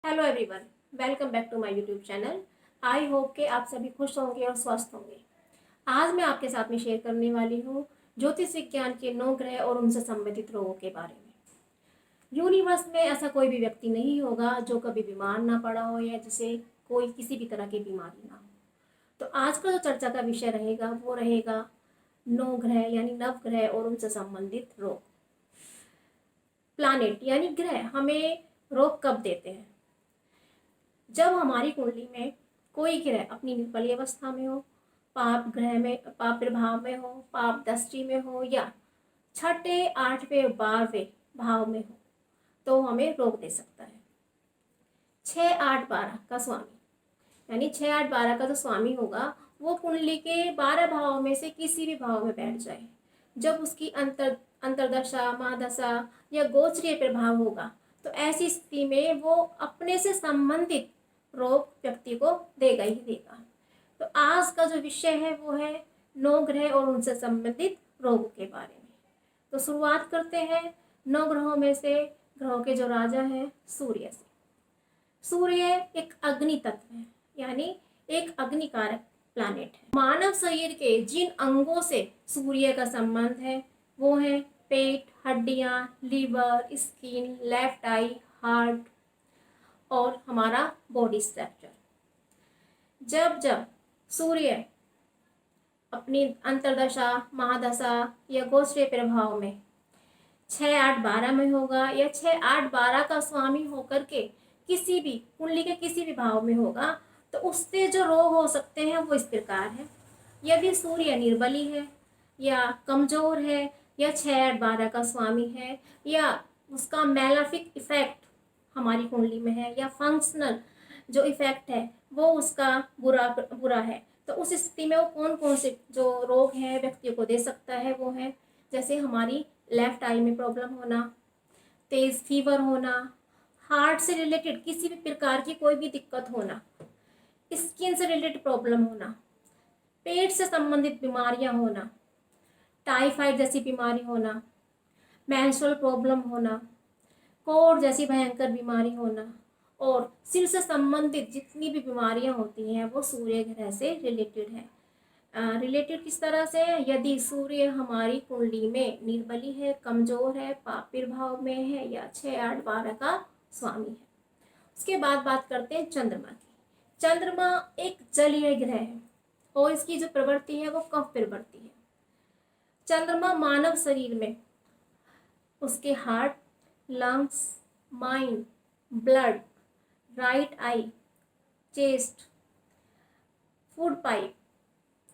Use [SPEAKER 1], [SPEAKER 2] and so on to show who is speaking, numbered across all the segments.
[SPEAKER 1] Hello everyone, welcome back to my YouTube channel. I hope कि आप सभी खुश होंगे और स्वस्थ होंगे। आज मैं आपके साथ में शेयर करने वाली हूँ ज्योतिष विज्ञान के 9 ग्रह और उनसे संबंधित रोगों के बारे में। यूनिवर्स में ऐसा कोई भी व्यक्ति नहीं होगा जो कभी बीमार ना पड़ा हो या जिसे कोई किसी भी तरह की बीमारी ना हो। तो आज का जो चर्चा का विषय रहेगा वो रहेगा 9 ग्रह यानी नवग्रह और उनसे संबंधित रोग। प्लानेट यानी ग्रह हमें रोग कब देते हैं? जब हमारी कुंडली में कोई ग्रह अपनी निर्बली अवस्था में हो, पाप ग्रह में, पाप प्रभाव में हो, पाप दृष्टि में हो या छठे, आठवें, 12वें भाव में हो तो हमें रोक दे सकता है। 6, 8, 12 का स्वामी यानी 6, 8, 12 का जो स्वामी होगा वो कुंडली के 12 भावों में से किसी भी भाव में बैठ जाए, जब उसकी अंतरदशा, महादशा या गोचरीय प्रभाव होगा तो ऐसी स्थिति में वो अपने से संबंधित रोग व्यक्ति को देगा ही देगा। तो आज का जो विषय है वो है 9 ग्रह और उनसे संबंधित रोग के बारे में। तो शुरुआत करते हैं 9 ग्रहों में से। ग्रहों के जो राजा हैं सूर्य से। सूर्य एक अग्नि तत्व है यानी एक अग्निकारक प्लैनेट है। मानव शरीर के जिन अंगों से सूर्य का संबंध है वो है पेट, हड्डियां, लीवर, स्किन, लेफ्ट आई, हार्ट और हमारा बॉडी स्ट्रक्चर। जब जब सूर्य अपनी अंतरदशा, महादशा या गोचरीय प्रभाव में 6, 8, 12 में होगा या 6, 8, 12 का स्वामी होकर के किसी भी कुंडली के किसी भी भाव में होगा तो उससे जो रोग हो सकते हैं वो इस प्रकार है। यदि सूर्य निर्बली है या कमजोर है या 6, 8, 12 का स्वामी है या उसका मैलाफिक इफेक्ट हमारी कुंडली में है या फंक्शनल जो इफेक्ट है वो उसका बुरा है, तो उस स्थिति में वो कौन कौन से जो रोग हैं व्यक्तियों को दे सकता है वो है जैसे हमारी लेफ्ट आई में प्रॉब्लम होना, तेज फीवर होना, हार्ट से रिलेटेड किसी भी प्रकार की कोई भी दिक्कत होना, स्किन से रिलेटेड प्रॉब्लम होना, पेट से संबंधित बीमारियां होना, टाइफाइड जैसी बीमारी होना, मेंस्ट्रुअल प्रॉब्लम होना, कोढ़ जैसी भयंकर बीमारी होना और सिर से संबंधित जितनी भी बीमारियां होती हैं वो सूर्य ग्रह से रिलेटेड है। रिलेटेड किस तरह से? यदि सूर्य हमारी कुंडली में निर्बली है, कमजोर है, पापीर भाव में है या 6, 8, 12 का स्वामी है। उसके बाद बात करते हैं चंद्रमा की। चंद्रमा एक जलीय ग्रह है और इसकी जो प्रवृत्ति है वो कफ प्रवृत्ति है। चंद्रमा मानव शरीर में उसके heart, lungs, mind, blood, right I, chest, food pipe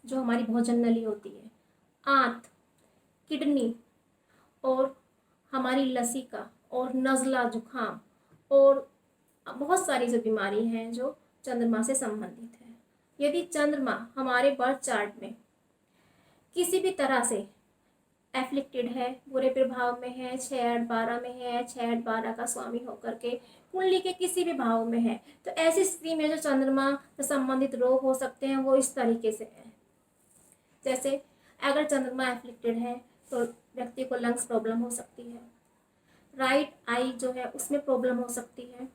[SPEAKER 1] जो हमारी भोजन नली होती है, आंत, किडनी और हमारी लसिका और नज़ला, जुखाम और बहुत सारी जो बीमारी हैं जो चंद्रमा से संबंधित है। यदि चंद्रमा हमारे बर्थ चार्ट में किसी भी तरह से एफ्लिक्टेड है, बुरे प्रभाव में है, 6, 8, 12 में है, 6, 8, 12 का स्वामी होकर के कुंडली के किसी भी भाव में है तो ऐसी स्थिति में जो चंद्रमा से संबंधित रोग हो सकते हैं वो इस तरीके से है। जैसे अगर चंद्रमा एफ्लिक्टेड है तो व्यक्ति को लंग्स प्रॉब्लम हो सकती है, राइट आई जो है उसमें प्रॉब्लम हो सकती है,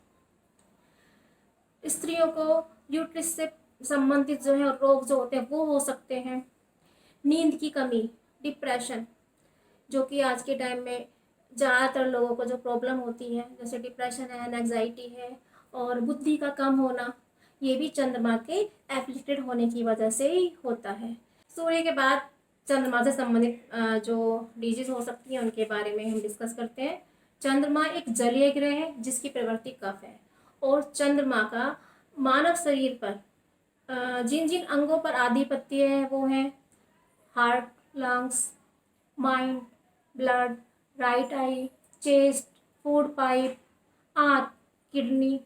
[SPEAKER 1] स्त्रियों को यूट्रिस से संबंधित जो है रोग जो होते हैं वो हो सकते हैं, नींद की कमी, डिप्रेशन जो कि आज के टाइम में ज़्यादातर लोगों को जो प्रॉब्लम होती है जैसे डिप्रेशन है, एंग्जाइटी है और बुद्धि का कम होना, ये भी चंद्रमा के एफ्लिक्टेड होने की वजह से ही होता है। सूर्य के बाद चंद्रमा से संबंधित जो डिजीज हो सकती हैं उनके बारे में हम डिस्कस करते हैं। चंद्रमा एक जलीय ग्रह है जिसकी प्रवृत्ति कफ है और चंद्रमा का मानव शरीर पर जिन जिन अंगों पर आधिपत्य है वो है heart, lungs, mind, blood, right I, chest, food pipe, आंत, किडनी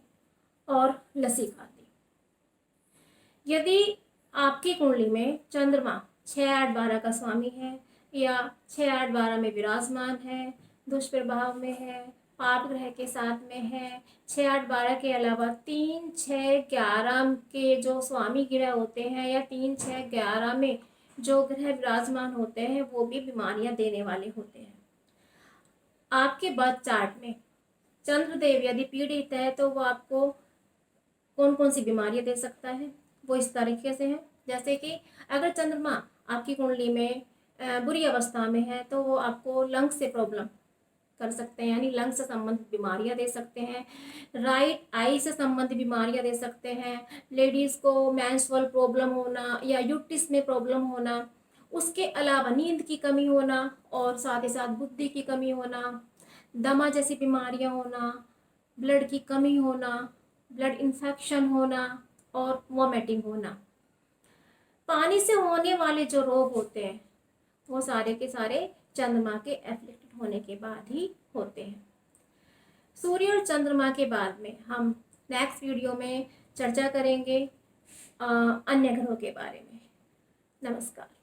[SPEAKER 1] और लसिका आदि। यदि आपकी कुंडली में चंद्रमा 6, 8, 12 का स्वामी है या 6, 8, 12 में विराजमान है, दुष्प्रभाव में है, पाप ग्रह के साथ में है, 6, 8, 12 के अलावा 3, 6, 11 के जो स्वामी ग्रह होते हैं या 3, 6, 11 में जो ग्रह विराजमान होते हैं वो भी बीमारियां देने वाले होते हैं। आपके बर्थ चार्ट में चंद्रदेव यदि पीड़ित है तो वो आपको कौन कौन सी बीमारियां दे सकता है, वो इस तरीके से है। जैसे कि अगर चंद्रमा आपकी कुंडली में बुरी अवस्था में है तो वो आपको लंग्स से प्रॉब्लम कर सकते हैं, यानी लंग्स से संबंधित बीमारियां दे सकते हैं, राइट आई से संबंधित बीमारियां दे सकते हैं, लेडीज़ को मेंस्ट्रुअल प्रॉब्लम होना या यूट्रिस में प्रॉब्लम होना, उसके अलावा नींद की कमी होना और साथ ही साथ बुद्धि की कमी होना, दमा जैसी बीमारियां होना, ब्लड की कमी होना, ब्लड इन्फेक्शन होना और वॉमिटिंग होना। पानी से होने वाले जो रोग होते हैं वो सारे के सारे चंद्रमा के एफ्लिक्टेड होने के बाद ही होते हैं। सूर्य और चंद्रमा के बाद में हम नेक्स्ट वीडियो में चर्चा करेंगे अन्य ग्रहों के बारे में। नमस्कार।